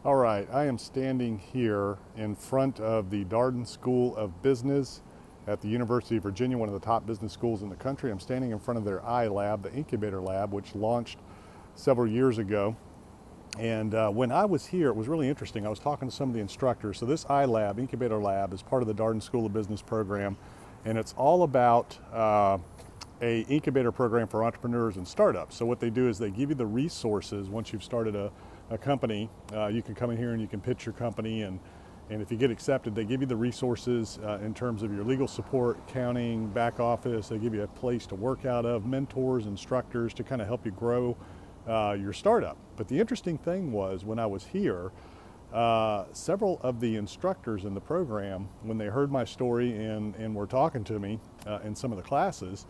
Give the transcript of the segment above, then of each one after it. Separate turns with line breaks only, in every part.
All right, I am standing here in front of the Darden School of Business at the University of Virginia, one of the top business schools in the country. I'm standing in front of their iLab, the incubator lab, which launched several years ago. And when I was here, it was really interesting. I was talking to some of the instructors. So this iLab, incubator lab, is part of the Darden School of Business program, and it's all about a incubator program for entrepreneurs and startups. So what they do is they give you the resources once you've started a company. You can come in here and you can pitch your company, and if you get accepted, they give you the resources in terms of your legal support, accounting, back office. They give you a place to work out of, mentors, instructors to kind of help you grow your startup. But the interesting thing was, when I was here, several of the instructors in the program, when they heard my story and were talking to me in some of the classes,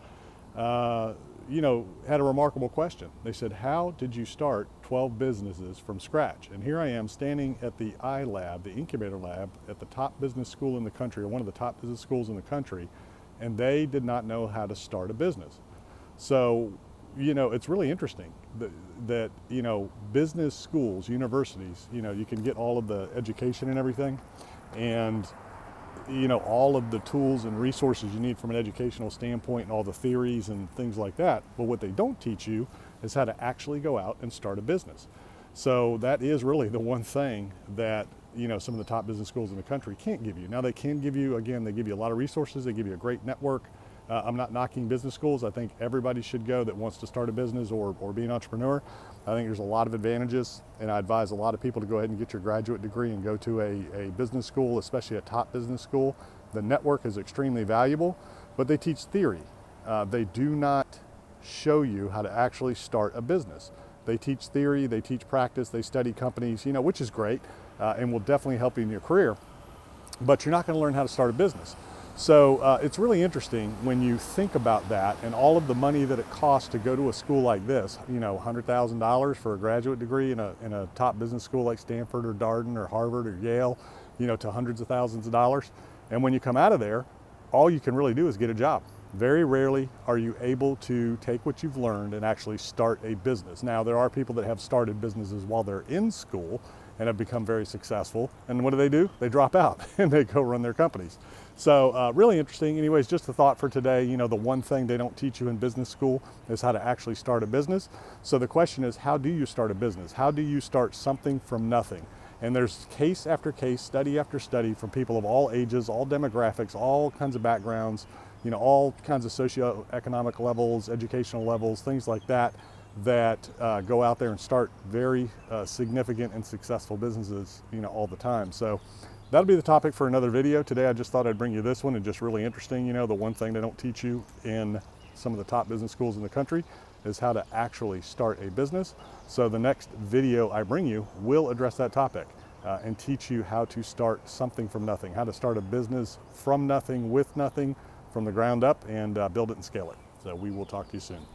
had a remarkable question. They said, how did you start 12 businesses from scratch? And here I am standing at the iLab, the incubator lab, at the top business school in the country, or one of the top business schools in the country, and they did not know how to start a business. So, it's really interesting that business schools, universities, you can get all of the education and everything, and all of the tools and resources you need from an educational standpoint, and all the theories and things like that. But what they don't teach you is how to actually go out and start a business. So that is really the one thing that some of the top business schools in the country can't give you. Now they can give you, again, they give you a lot of resources, they give you a great network. I'm not knocking business schools. I think everybody should go that wants to start a business or be an entrepreneur. I think there's a lot of advantages, and I advise a lot of people to go ahead and get your graduate degree and go to a business school, especially a top business school. The network is extremely valuable, but they teach theory. They do not show you how to actually start a business. They teach theory, they teach practice, they study companies, which is great and will definitely help you in your career, but you're not going to learn how to start a business. So it's really interesting when you think about that and all of the money that it costs to go to a school like this, $100,000 for a graduate degree in a top business school like Stanford or Darden or Harvard or Yale, to hundreds of thousands of dollars. And when you come out of there, all you can really do is get a job. Very rarely are you able to take what you've learned and actually start a business. Now, there are people that have started businesses while they're in school and have become very successful. And what do? They drop out and they go run their companies. So really interesting. Anyways, just a thought for today. The one thing they don't teach you in business school is how to actually start a business. So the question is, how do you start a business? How do you start something from nothing? And there's case after case, study after study from people of all ages, all demographics, all kinds of backgrounds, all kinds of socioeconomic levels, educational levels, things like that, that go out there and start very significant and successful businesses, all the time. So that'll be the topic for another video. Today I just thought I'd bring you this one, and just really interesting. The one thing they don't teach you in some of the top business schools in the country is how to actually start a business. So the next video I bring you will address that topic and teach you how to start something from nothing, how to start a business from nothing, with nothing, from the ground up, and build it and scale it. So we will talk to you soon.